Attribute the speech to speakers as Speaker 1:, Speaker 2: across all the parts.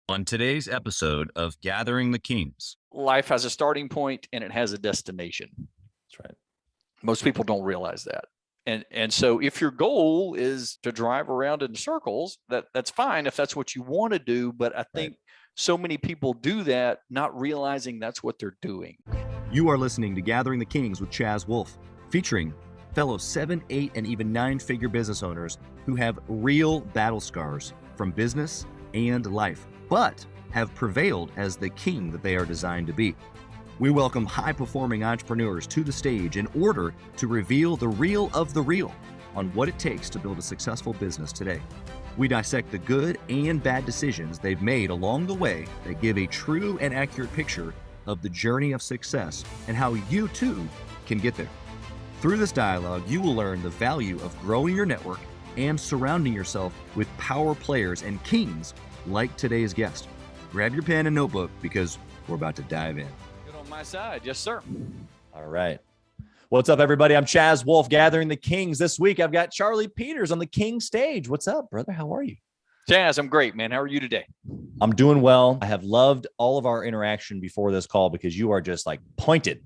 Speaker 1: On today's episode of Gathering the Kings.
Speaker 2: Life has a starting point and it has a destination.
Speaker 3: That's right.
Speaker 2: Most people don't realize that. And so if your goal is to drive around in circles, that's fine if that's what you want to do. But I think so many people do that, not realizing that's what they're doing.
Speaker 1: You are listening to Gathering the Kings with Chaz Wolfe, featuring fellow 7, 8, and even 9-figure business owners who have real battle scars from business and life, but have prevailed as the king that they are designed to be. We welcome high-performing entrepreneurs to the stage in order to reveal the real of the real on what it takes to build a successful business today. We dissect the good and bad decisions they've made along the way that give a true and accurate picture of the journey of success and how you too can get there. Through this dialogue, you will learn the value of growing your network and surrounding yourself with power players and kings like today's guest. Grab your pen and notebook because we're about to dive in.
Speaker 2: Good on my side. Yes, sir.
Speaker 3: All right. What's up, everybody? I'm Chaz Wolfe, Gathering the Kings. This week, I've got Charlie Peters on the King stage. What's up, brother? How are you?
Speaker 2: Chaz, I'm great, man. How are you today?
Speaker 3: I'm doing well. I have loved all of our interaction before this call because you are just like pointed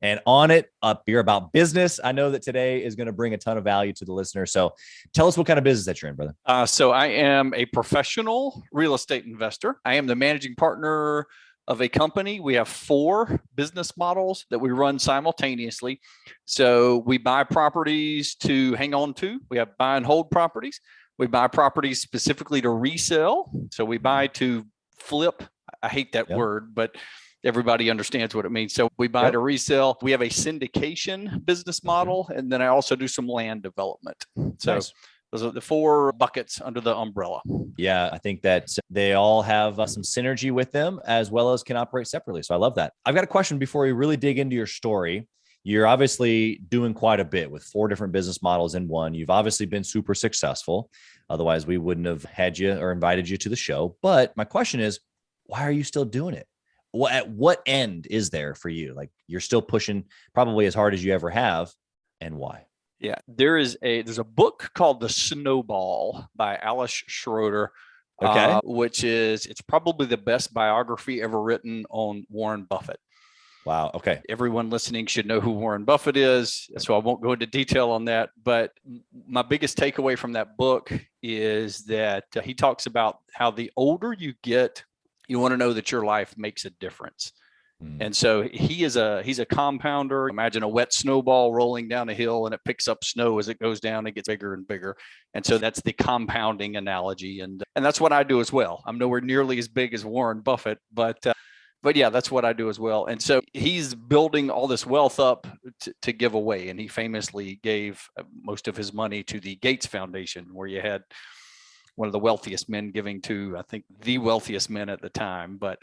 Speaker 3: and on it up here about business. I know that today is going to bring a ton of value to the listener. So tell us what kind of business that you're in, brother.
Speaker 2: So I am a professional real estate investor. I am the managing partner of a company. We have 4 business models that we run simultaneously. So we buy properties to hang on to. We have buy and hold properties. We buy properties specifically to resell. So we buy to flip. I hate that word, but everybody understands what it means. So we buy to resell. We have a syndication business model. And then I also do some land development. So those are the 4 buckets under the umbrella.
Speaker 3: Yeah, I think that they all have some synergy with them as well as can operate separately. So I love that. I've got a question before we really dig into your story. You're obviously doing quite a bit with 4 different business models in one. You've obviously been super successful. Otherwise, we wouldn't have had you or invited you to the show. But my question is, why are you still doing it? At what end is there for you? Like you're still pushing probably as hard as you ever have, and why?
Speaker 2: Yeah, there's a book called The Snowball by Alice Schroeder, it's probably the best biography ever written on Warren Buffett.
Speaker 3: Wow. Okay.
Speaker 2: Everyone listening should know who Warren Buffett is, so I won't go into detail on that. But my biggest takeaway from that book is that he talks about how the older you get, you want to know that your life makes a difference. And so he's a compounder. Imagine a wet snowball rolling down a hill and it picks up snow as it goes down. It gets bigger and bigger. And so that's the compounding analogy. And that's what I do as well. I'm nowhere nearly as big as Warren Buffett, but yeah, that's what I do as well. And so he's building all this wealth up to give away. And he famously gave most of his money to the Gates Foundation, where you had one of the wealthiest men giving to, I think, the wealthiest men at the time. But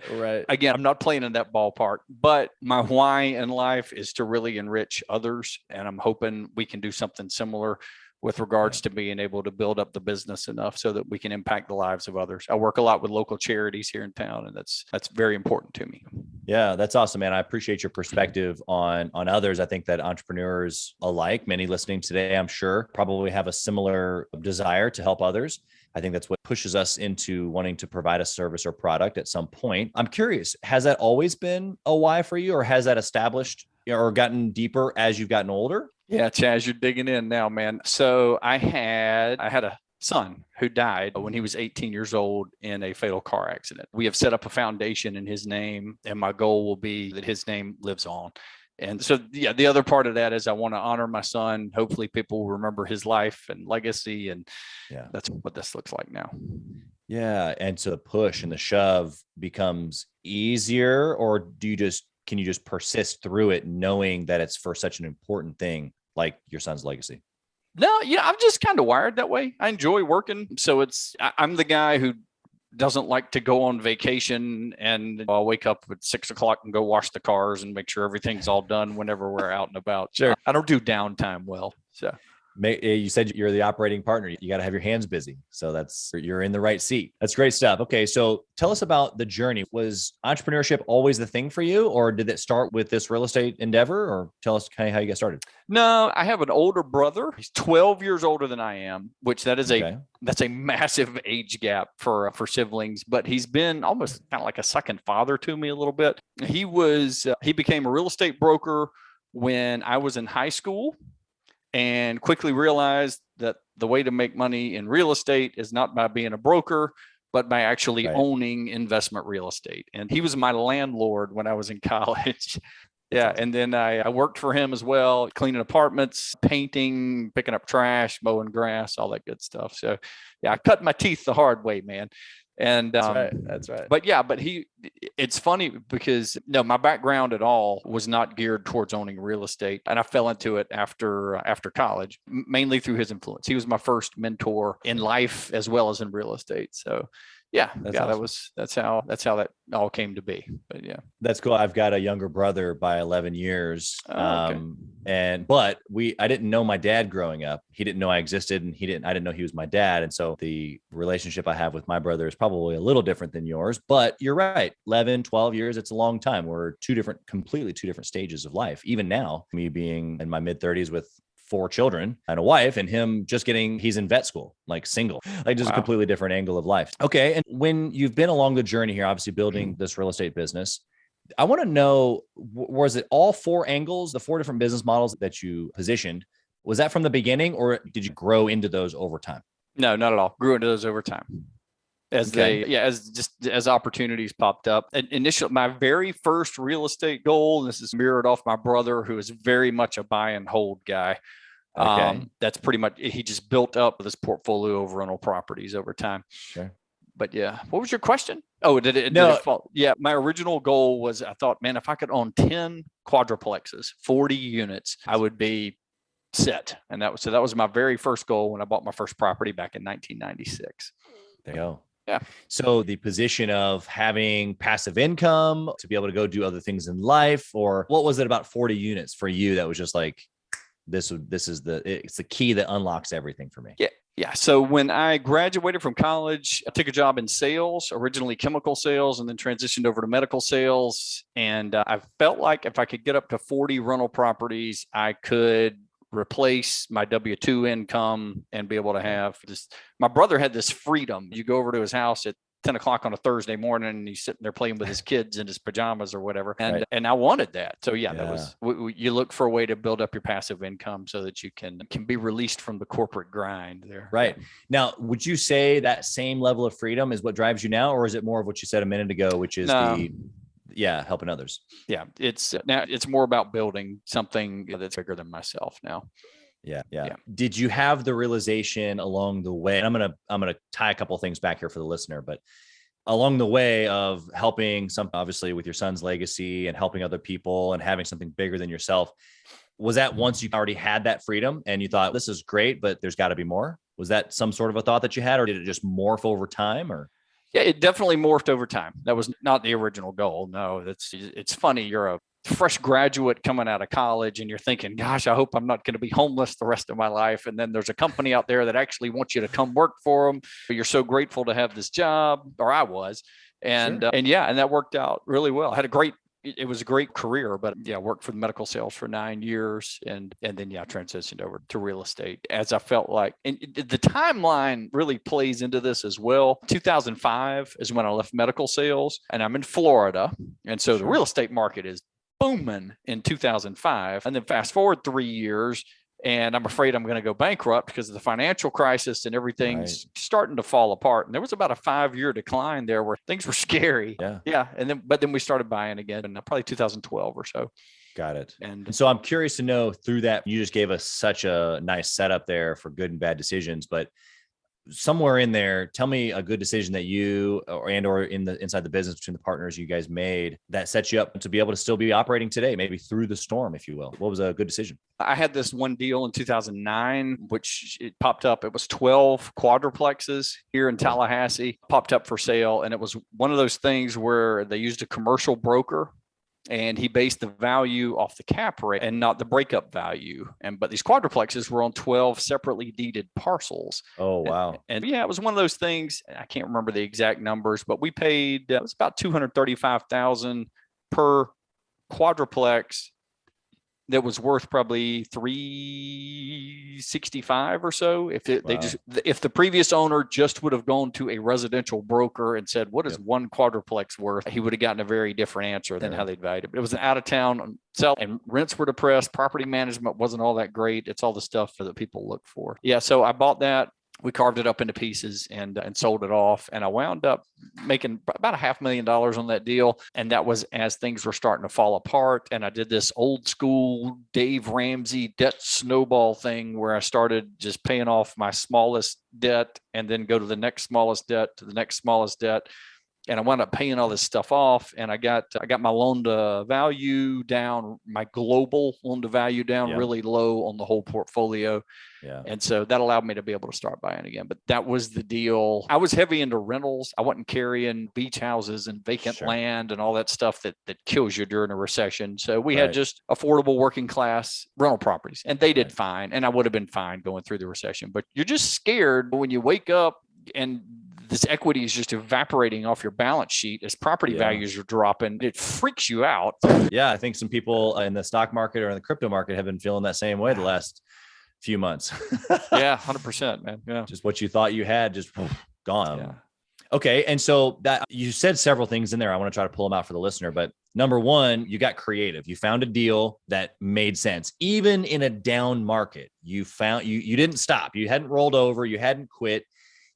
Speaker 2: again, I'm not playing in that ballpark, but my why in life is to really enrich others. And I'm hoping we can do something similar with regards to being able to build up the business enough so that we can impact the lives of others. I work a lot with local charities here in town, and that's very important to me.
Speaker 3: Yeah, that's awesome, man. I appreciate your perspective on others. I think that entrepreneurs alike, many listening today, I'm sure, probably have a similar desire to help others. I think that's what pushes us into wanting to provide a service or product at some point. I'm curious, has that always been a why for you, or has that established or gotten deeper as you've gotten older?
Speaker 2: Yeah, Chaz, you're digging in now, man. So I had a son who died when he was 18 years old in a fatal car accident. We have set up a foundation in his name, and my goal will be that his name lives on. And so, yeah, the other part of that is I want to honor my son. Hopefully people will remember his life and legacy. And that's what this looks like now.
Speaker 3: Yeah. And so the push and the shove becomes easier, or can you just persist through it knowing that it's for such an important thing like your son's legacy?
Speaker 2: No, I'm just kind of wired that way. I enjoy working. So I'm the guy who doesn't like to go on vacation, and I'll wake up at 6:00 and go wash the cars and make sure everything's all done whenever we're out and about. Sure. I don't do downtime well. So
Speaker 3: You said you're the operating partner. You got to have your hands busy. So you're in the right seat. That's great stuff. Okay. So tell us about the journey. Was entrepreneurship always the thing for you, or did it start with this real estate endeavor? Or tell us kind of how you got started.
Speaker 2: No, I have an older brother. He's 12 years older than I am, which that's a massive age gap for siblings, but he's been almost kind of like a second father to me a little bit. He became a real estate broker when I was in high school, and quickly realized that the way to make money in real estate is not by being a broker, but by actually owning investment real estate. And he was my landlord when I was in college. Yeah. And then I worked for him as well, cleaning apartments, painting, picking up trash, mowing grass, all that good stuff. So yeah, I cut my teeth the hard way, man. And
Speaker 3: that's right.
Speaker 2: But it's funny because my background at all was not geared towards owning real estate. And I fell into it after college, mainly through his influence. He was my first mentor in life as well as in real estate. So awesome. That's how that all came to be. But yeah,
Speaker 3: that's cool. I've got a younger brother by 11 years.
Speaker 2: Okay.
Speaker 3: I didn't know my dad growing up. He didn't know I existed, and I didn't know he was my dad. And so the relationship I have with my brother is probably a little different than yours, but you're right. 11, 12 years. It's a long time. We're completely two different stages of life. Even now, me being in my mid 30s with 4 children and a wife, and him he's in vet school, like single, like just a completely different angle of life. Okay. And when you've been along the journey here, obviously building this real estate business, I want to know, was it all 4 angles, the 4 different business models that you positioned? Was that from the beginning, or did you grow into those over time?
Speaker 2: No, not at all. Grew into those over time. As opportunities popped up. Initially, my very first real estate goal, this is mirrored off my brother, who is very much a buy and hold guy.
Speaker 3: Okay.
Speaker 2: That's pretty much, he just built up this portfolio of rental properties over time.
Speaker 3: Sure.
Speaker 2: But yeah, what was your question? Oh, did it fall? Yeah, my original goal was, I thought, man, if I could own 10 quadruplexes, 40 units, I would be set. And that was my very first goal when I bought my first property back in 1996.
Speaker 3: There you go.
Speaker 2: Yeah.
Speaker 3: So the position of having passive income to be able to go do other things in life, or what was it about 40 units for you that was just like, it's the key that unlocks everything for me?
Speaker 2: Yeah. So when I graduated from college, I took a job in sales, originally chemical sales, and then transitioned over to medical sales. And I felt like if I could get up to 40 rental properties, I could replace my W-2 income and be able to have this. My brother had this freedom. You go over to his house at 10 o'clock on a Thursday morning, and he's sitting there playing with his kids in his pajamas or whatever. And I wanted that. So that was, you look for a way to build up your passive income so that you can be released from the corporate grind there.
Speaker 3: Right. Now, would you say that same level of freedom is what drives you now, or is it more of what you said a minute ago, which is helping others? Yeah.
Speaker 2: It's more about building something that's bigger than myself now.
Speaker 3: Yeah. Did you have the realization along the way? And I'm gonna tie a couple of things back here for the listener, but along the way of helping obviously with your son's legacy and helping other people and having something bigger than yourself, was that once you already had that freedom and you thought, this is great, but there's got to be more? Was that some sort of a thought that you had, or did it just morph over time? Or
Speaker 2: yeah, it definitely morphed over time. That was not the original goal. No, it's funny. You're a fresh graduate coming out of college and you're thinking, gosh, I hope I'm not going to be homeless the rest of my life. And then there's a company out there that actually wants you to come work for them. But you're so grateful to have this job, or I was. And,
Speaker 3: sure.
Speaker 2: And that worked out really well. I had it was a great career, but worked for the medical sales for 9 years and then transitioned over to real estate as I felt like. And the timeline really plays into this as well. 2005 is when I left medical sales, and I'm in Florida. And so the real estate market is booming in 2005. And then fast forward 3 years, and I'm afraid I'm going to go bankrupt because of the financial crisis and everything's starting to fall apart. And there was about a 5-year decline there where things were scary. Yeah. But then we started buying again in probably 2012 or so.
Speaker 3: Got it. And so I'm curious to know, through that, you just gave us such a nice setup there for good and bad decisions, but somewhere in there, tell me a good decision that you or inside the business between the partners you guys made that sets you up to be able to still be operating today, maybe through the storm, if you will. What was a good decision?
Speaker 2: I had this one deal in 2009, which it popped up. It was 12 quadruplexes here in Tallahassee, popped up for sale. And it was one of those things where they used a commercial broker And he based the value off the cap rate and not the breakup value. But these quadruplexes were on 12 separately deeded parcels.
Speaker 3: Oh, wow.
Speaker 2: And yeah, it was one of those things. I can't remember the exact numbers, but we paid, it was about $235,000 per quadruplex that was worth probably $365 or so. If the previous owner just would have gone to a residential broker and said, what is one quadruplex worth? He would have gotten a very different answer than how they'd valued it. But it was an out of town sell, and rents were depressed. Property management wasn't all that great. It's all the stuff that people look for. Yeah. So I bought that. We carved it up into pieces and sold it off. And I wound up making about $500,000 on that deal. And that was as things were starting to fall apart. And I did this old school Dave Ramsey debt snowball thing where I started just paying off my smallest debt and then go to the next smallest debt to the next smallest debt. And I wound up paying all this stuff off, and I got my loan to value down, my global loan to value down really low on the whole portfolio. Yeah. And so that allowed me to be able to start buying again. But that was the deal. I was heavy into rentals. I wasn't carrying beach houses and vacant land and all that stuff that kills you during a recession. So we had just affordable working class rental properties, and they did fine. And I would have been fine going through the recession. But you're just scared when you wake up and this equity is just evaporating off your balance sheet as property values are dropping. It freaks you out.
Speaker 3: Yeah, I think some people in the stock market or in the crypto market have been feeling that same way the last few months.
Speaker 2: Yeah, 100%, man. Yeah.
Speaker 3: Just what you thought you had, just gone. Yeah. Okay. And so that you said several things in there. I want to try to pull them out for the listener, but number one, you got creative. You found a deal that made sense. Even in a down market, you didn't stop. You hadn't rolled over. You hadn't quit.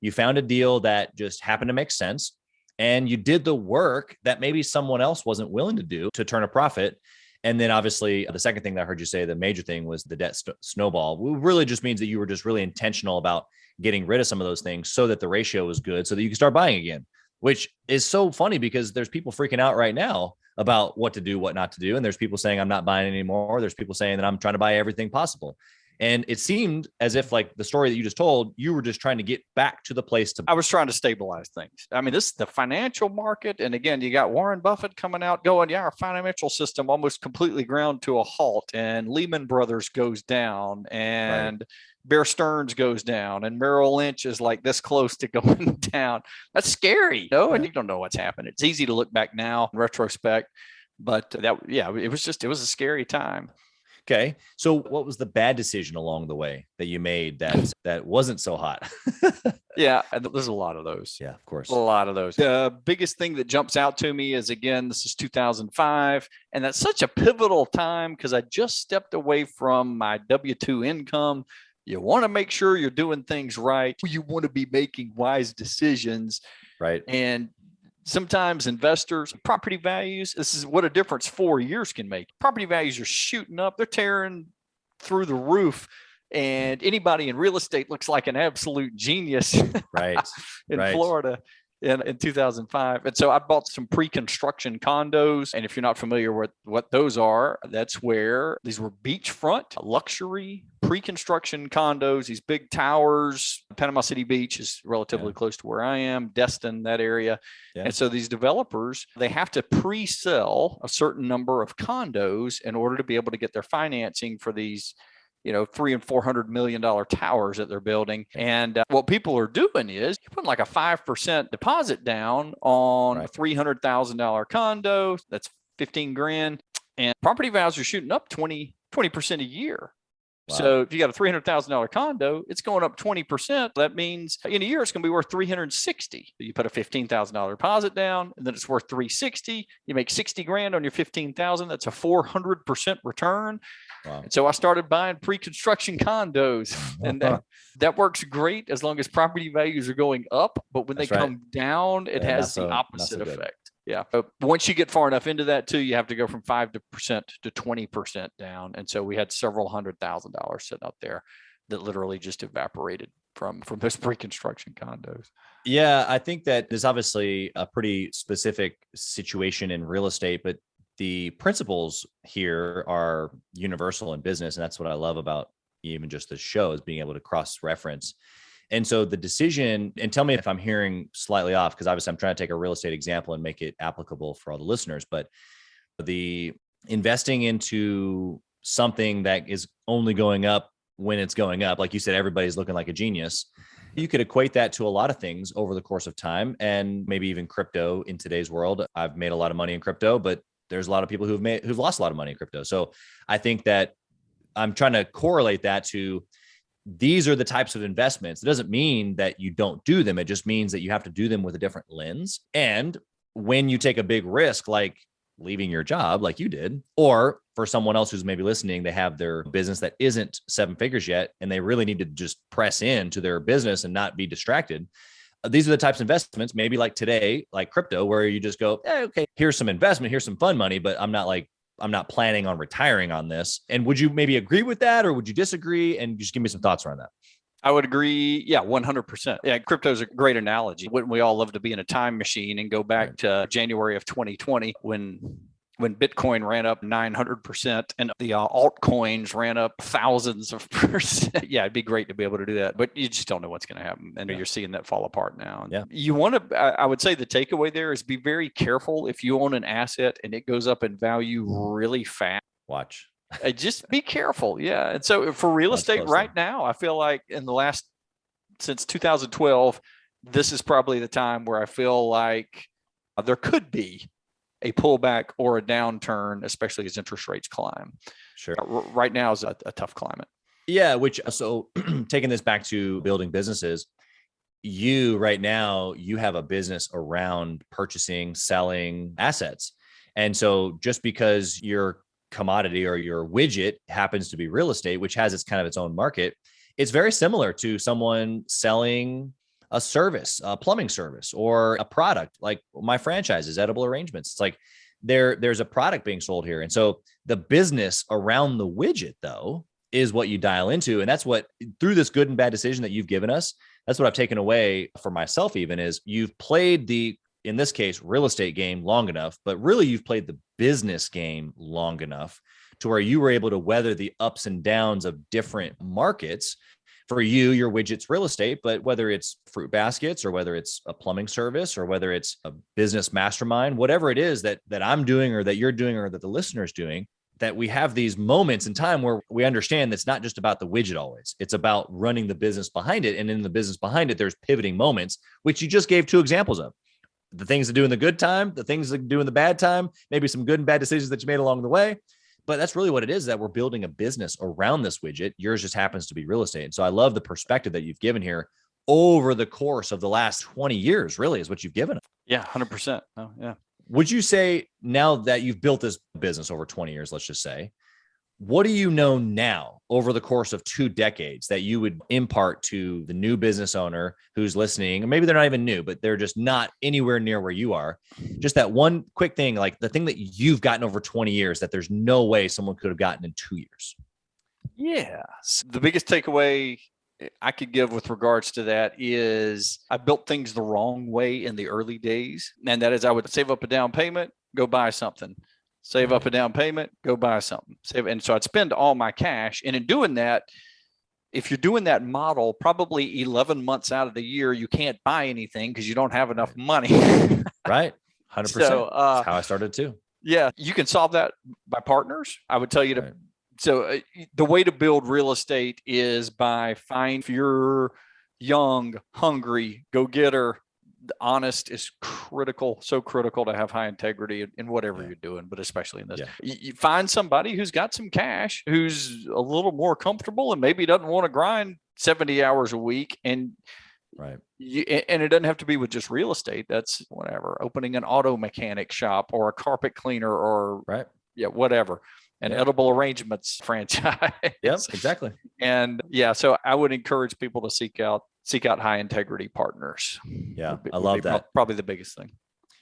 Speaker 3: You found a deal that just happened to make sense, and you did the work that maybe someone else wasn't willing to do to turn a profit. And then obviously the second thing that I heard you say, the major thing, was the debt snowball. It really just means that you were just really intentional about getting rid of some of those things so that the ratio was good so that you can start buying again, which is so funny because there's people freaking out right now about what to do, what not to do. And there's people saying, I'm not buying anymore. There's people saying that I'm trying to buy everything possible. And it seemed as if, like the story that you just told, you were just trying to get back to the place
Speaker 2: I was trying to stabilize things. I mean, this is the financial market. And again, you got Warren Buffett coming out going, our financial system almost completely ground to a halt, and Lehman Brothers goes down, and Bear Stearns goes down, and Merrill Lynch is like this close to going down. That's scary, and you don't know what's happened. It's easy to look back now in retrospect, but it was a scary time.
Speaker 3: Okay. So what was the bad decision along the way that you made that wasn't so hot?
Speaker 2: Yeah, there's a lot of those.
Speaker 3: Yeah, of course.
Speaker 2: A lot of those. The biggest thing that jumps out to me is, again, this is 2005. And that's such a pivotal time because I just stepped away from my W-2 income. You want to make sure you're doing things right. You want to be making wise decisions.
Speaker 3: Right.
Speaker 2: And sometimes investors, property values, this is what a difference 4 years can make. Property values are shooting up. They're tearing through the roof. And anybody in real estate looks like an absolute genius in Florida in 2005. And so I bought some pre-construction condos. And if you're not familiar with what those are, that's where these were beachfront, luxury pre-construction condos, these big towers. Panama City Beach is relatively close to where I am, Destin, that area. Yeah. And so these developers, they have to pre-sell a certain number of condos in order to be able to get their financing for these $300 and $400 million towers that they're building. And what people are doing is you put like a 5% deposit down on a $300,000 condo. That's 15 grand. And property values are shooting up 20% a year. Wow. So if you got a $300,000 condo, it's going up 20%. That means in a year, it's going to be worth $360. You put a $15,000 deposit down, and then it's worth $360. You make 60 grand on your $15,000. That's a 400% return. Wow. And so I started buying pre-construction condos, and that works great as long as property values are going up. But when they come down, it has the opposite effect. Yeah. But once you get far enough into that too, you have to go from 5% to 20% down. And so we had several $100,000 sitting out there that literally just evaporated from those pre-construction condos.
Speaker 3: Yeah. I think that there's obviously a pretty specific situation in real estate, but the principles here are universal in business. And that's what I love about even just the show, is being able to cross-reference. And so the decision, and tell me if I'm hearing slightly off, because obviously I'm trying to take a real estate example and make it applicable for all the listeners, but the investing into something that is only going up when it's going up. Like you said, everybody's looking like a genius. You could equate that to a lot of things over the course of time, and maybe even crypto in today's world. I've made a lot of money in crypto, but there's a lot of people who've lost a lot of money in crypto. So I think that I'm trying to correlate that to these are the types of investments. It doesn't mean that you don't do them. It just means that you have to do them with a different lens. And when you take a big risk, like leaving your job, like you did, or for someone else who's maybe listening, they have their business that isn't 7 figures yet, and they really need to just press into their business and not be distracted. These are the types of investments, maybe like today, like crypto, where you just go, okay, here's some investment, here's some fun money, but I'm not planning on retiring on this. And would you maybe agree with that, or would you disagree? And just give me some thoughts around that.
Speaker 2: I would agree. Yeah, 100%. Yeah, crypto is a great analogy. Wouldn't we all love to be in a time machine and go back to January of 2020 when Bitcoin ran up 900% and the altcoins ran up thousands of percent? Yeah, it'd be great to be able to do that, but you just don't know what's going to happen. And you're seeing that fall apart now.
Speaker 3: Yeah.
Speaker 2: You want to, I would say the takeaway there is be very careful if you own an asset and it goes up in value really fast.
Speaker 3: Watch.
Speaker 2: Just be careful. Yeah. And so for real estate right now, I feel like since 2012, this is probably the time where I feel like there could be a pullback or a downturn, especially as interest rates climb.
Speaker 3: Sure.
Speaker 2: Right now is a tough climate.
Speaker 3: Yeah. So taking this back to building businesses, right now, you have a business around purchasing, selling assets. And so just because your commodity or your widget happens to be real estate, which has its own market, it's very similar to someone selling a service, a plumbing service, or a product like my franchises, Edible Arrangements. It's like there's a product being sold here. And so the business around the widget, though, is what you dial into. And that's what, through this good and bad decision that you've given us, that's what I've taken away for myself, even is you've played in this case, real estate game long enough, but really you've played the business game long enough to where you were able to weather the ups and downs of different markets. For you, your widget's real estate, but whether it's fruit baskets or whether it's a plumbing service or whether it's a business mastermind, whatever it is that I'm doing or that you're doing or that the listener's doing, that we have these moments in time where we understand that's not just about the widget always. It's about running the business behind it. And in the business behind it, there's pivoting moments, which you just gave 2 examples of. The things to do in the good time, the things to do in the bad time, maybe some good and bad decisions that you made along the way. But that's really what it is, that we're building a business around this widget. Yours just happens to be real estate. And so I love the perspective that you've given here over the course of the last 20 years, really is what you've given us.
Speaker 2: Yeah, 100%. Oh, yeah.
Speaker 3: Would you say now that you've built this business over 20 years, let's just say, what do you know now over the course of 2 decades that you would impart to the new business owner who's listening? Or maybe they're not even new, but they're just not anywhere near where you are. Just that one quick thing, like the thing that you've gotten over 20 years that there's no way someone could have gotten in 2 years.
Speaker 2: Yes. The biggest takeaway I could give with regards to that is I built things the wrong way in the early days. And that is I would save up a down payment, go buy something. Save up a down payment, go buy something. And so I'd spend all my cash. And in doing that, if you're doing that model, probably 11 months out of the year, you can't buy anything because you don't have enough money.
Speaker 3: Right. 100%.
Speaker 2: So,
Speaker 3: that's how I started too.
Speaker 2: Yeah. You can solve that by partners. I would tell you to. So the way to build real estate is if you're young, hungry, go-getter, honest is critical, so critical to have high integrity in whatever you're doing, but especially in this. You find somebody who's got some cash, who's a little more comfortable and maybe doesn't want to grind 70 hours a week. And and it doesn't have to be with just real estate. That's whatever, opening an auto mechanic shop or a carpet cleaner or whatever. An Edible Arrangements franchise.
Speaker 3: Yep, exactly.
Speaker 2: And so I would encourage people to seek out high integrity partners.
Speaker 3: Yeah, I love that.
Speaker 2: Probably the biggest thing.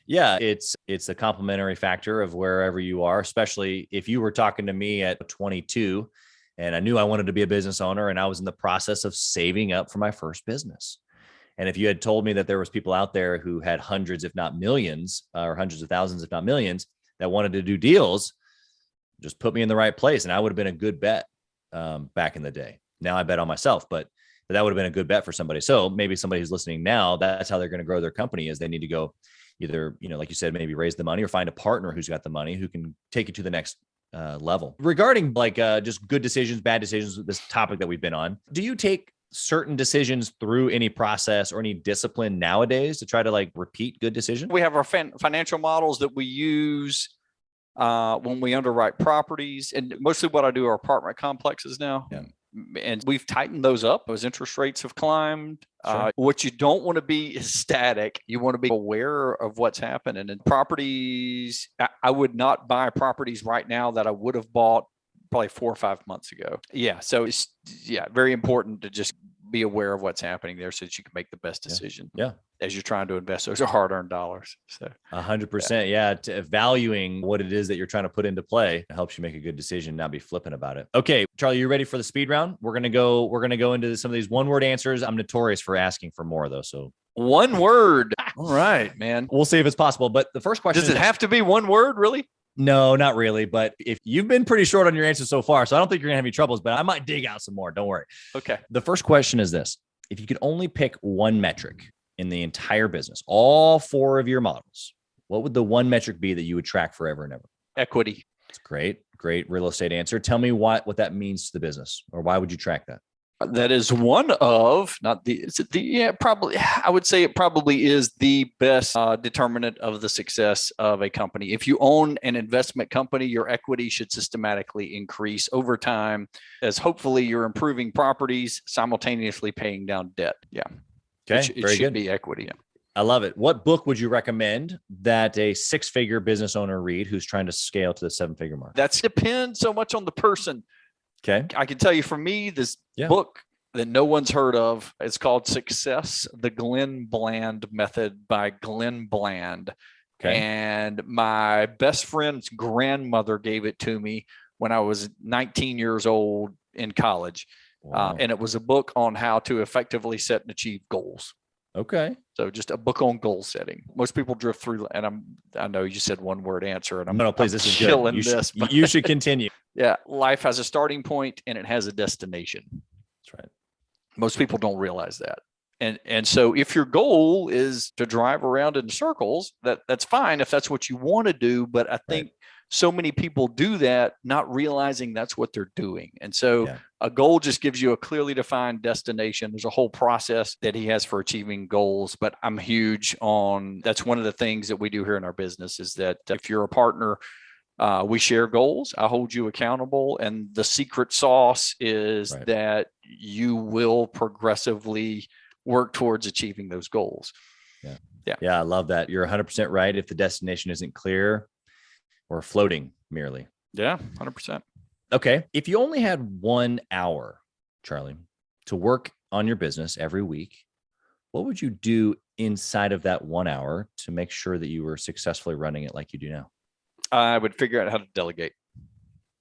Speaker 3: Yeah, it's a complementary factor of wherever you are, especially if you were talking to me at 22 and I knew I wanted to be a business owner and I was in the process of saving up for my first business. And if you had told me that there was people out there who had hundreds, if not millions, or hundreds of thousands, if not millions, that wanted to do deals, just put me in the right place. And I would have been a good bet back in the day. Now I bet on myself, but that would have been a good bet for somebody. So maybe somebody who's listening now, that's how they're going to grow their company, is they need to go either, like you said, maybe raise the money or find a partner who's got the money who can take you to the next level. Regarding just good decisions, bad decisions, this topic that we've been on, do you take certain decisions through any process or any discipline nowadays to try to repeat good decisions?
Speaker 2: We have our financial models that we use when we underwrite properties, and mostly what I do are apartment complexes now.
Speaker 3: Yeah.
Speaker 2: And we've tightened those up as interest rates have climbed.
Speaker 3: Sure.
Speaker 2: What you don't want to be is static. You want to be aware of what's happening. And properties, I would not buy properties right now that I would have bought probably 4 or 5 months ago. Yeah. So it's very important to just be aware of what's happening there so that you can make the best decision.
Speaker 3: Yeah.
Speaker 2: As you're trying to invest those are hard-earned dollars. So
Speaker 3: 100%. Yeah. Valuing what it is that you're trying to put into play helps you make a good decision, not be flippant about it. Okay, Charlie, you ready for the speed round? We're going to go into some of these one-word answers. I'm notorious for asking for more though. So
Speaker 2: one word. All right, man.
Speaker 3: We'll see if it's possible. But the first question,
Speaker 2: does it have to be one word, really?
Speaker 3: No, not really. But if you've been pretty short on your answers so far, so I don't think you're gonna have any troubles, but I might dig out some more. Don't worry.
Speaker 2: Okay.
Speaker 3: The first question is this: if you could only pick one metric in the entire business, all 4 of your models, what would the one metric be that you would track forever and ever?
Speaker 2: Equity.
Speaker 3: It's great real estate answer. Tell me what that means to the business, or why would you track that?
Speaker 2: That is one of, not the, is it the, yeah, probably, I would say it probably is the best determinant of the success of a company. If you own an investment company, your equity should systematically increase over time as hopefully you're improving properties, simultaneously paying down debt. Yeah.
Speaker 3: Okay.
Speaker 2: It should be equity. Yeah.
Speaker 3: I love it. What book would you recommend that a 6-figure business owner read who's trying to scale to the 7-figure mark?
Speaker 2: That depends so much on the person.
Speaker 3: Okay.
Speaker 2: I can tell you for me, this book that no one's heard of, it's called Success, the Glenn Bland Method by Glenn Bland. Okay. And my best friend's grandmother gave it to me when I was 19 years old in college. Wow. And it was a book on how to effectively set and achieve goals.
Speaker 3: Okay.
Speaker 2: So just a book on goal setting. Most people drift through, and I know you said one word answer, and
Speaker 3: no, please, this is
Speaker 2: killing
Speaker 3: good.
Speaker 2: this.
Speaker 3: You should continue.
Speaker 2: Yeah. Life has a starting point and it has a destination.
Speaker 3: That's right.
Speaker 2: Most people don't realize that. And so if your goal is to drive around in circles, that's fine if that's what you want to do. But I think so many people do that, not realizing that's what they're doing. And so a goal just gives you a clearly defined destination. There's a whole process that he has for achieving goals, but I'm huge on, that's one of the things that we do here in our business is that if you're a partner, we share goals. I hold you accountable. And the secret sauce is that you will progressively work towards achieving those goals.
Speaker 3: Yeah. I love that. You're 100% right. If the destination isn't clear, or floating merely.
Speaker 2: Yeah, 100%.
Speaker 3: Okay. If you only had 1 hour, Charlie, to work on your business every week, what would you do inside of that 1 hour to make sure that you were successfully running it like you do now?
Speaker 2: I would figure out how to delegate.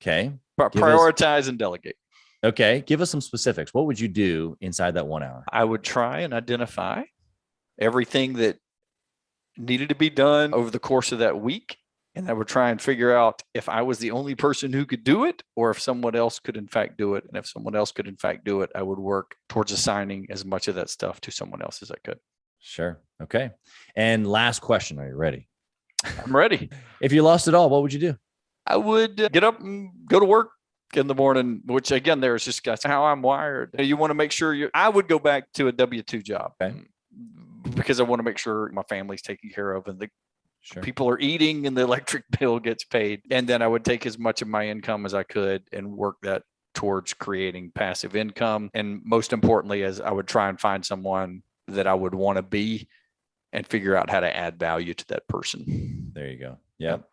Speaker 3: Okay.
Speaker 2: Prioritize and delegate.
Speaker 3: Okay. Give us some specifics. What would you do inside that 1 hour?
Speaker 2: I would try and identify everything that needed to be done over the course of that week. And I would try and figure out if I was the only person who could do it, or if someone else could in fact do it. And if someone else could in fact do it, I would work towards assigning as much of that stuff to someone else as I could.
Speaker 3: Sure. Okay. And last question. Are you ready?
Speaker 2: I'm ready.
Speaker 3: If you lost it all, what would you do?
Speaker 2: I would get up and go to work in the morning, which again, there's just that's how I'm wired. You want to make sure I would go back to a W-2 job because I want to make sure my family's taken care of and the people are eating and the electric bill gets paid. And then I would take as much of my income as I could and work that towards creating passive income. And most importantly, as I would try and find someone that I would want to be and figure out how to add value to that person.
Speaker 3: There you go. Yep.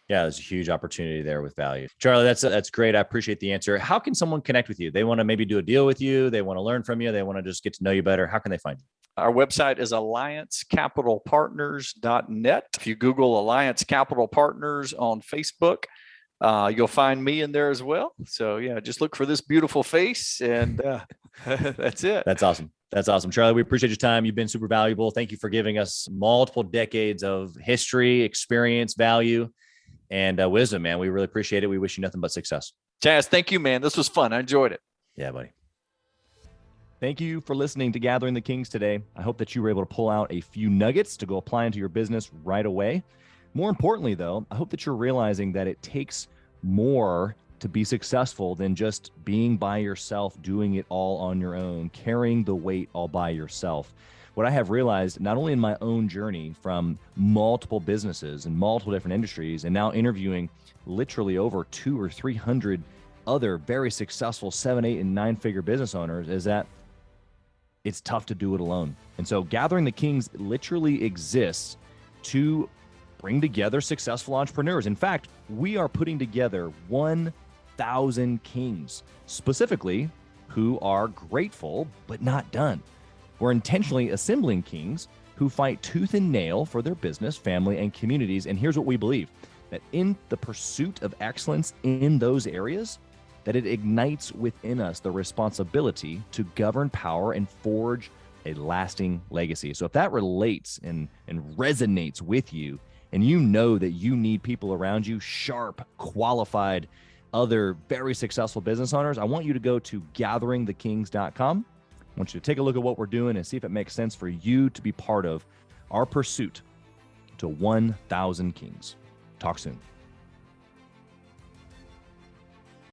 Speaker 3: Yeah, there's a huge opportunity there with value. Charlie, that's great. I appreciate the answer. How can someone connect with you? They want to maybe do a deal with you. They want to learn from you. They want to just get to know you better. How can they find you?
Speaker 2: Our website is alliancecapitalpartners.net. If you Google Alliance Capital Partners on Facebook, you'll find me in there as well. So yeah, just look for this beautiful face and that's it.
Speaker 3: That's awesome. That's awesome. Charlie, we appreciate your time. You've been super valuable. Thank you for giving us multiple decades of history, experience, value, and wisdom, man. We really appreciate it. We wish you nothing but success.
Speaker 2: Chaz, thank you, man. This was fun. I enjoyed it.
Speaker 3: Yeah, buddy. Thank you for listening to Gathering the Kings today. I hope that you were able to pull out a few nuggets to go apply into your business right away. More importantly, though, I hope that you're realizing that it takes more to be successful than just being by yourself, doing it all on your own, carrying the weight all by yourself. What I have realized, not only in my own journey from multiple businesses and multiple different industries, and now interviewing literally over 200 or 300 other very successful 7, 8, and 9-figure business owners, is that it's tough to do it alone. And so Gathering the Kings literally exists to bring together successful entrepreneurs. In fact, we are putting together 1,000 kings, specifically who are grateful but not done. We're intentionally assembling kings who fight tooth and nail for their business, family, and communities. And here's what we believe, that in the pursuit of excellence in those areas, that it ignites within us the responsibility to govern power and forge a lasting legacy. So if that relates and resonates with you, and you know that you need people around you, sharp, qualified, other very successful business owners, I want you to go to gatheringthekings.com. I want you to take a look at what we're doing and see if it makes sense for you to be part of our pursuit to 1,000 kings. Talk soon.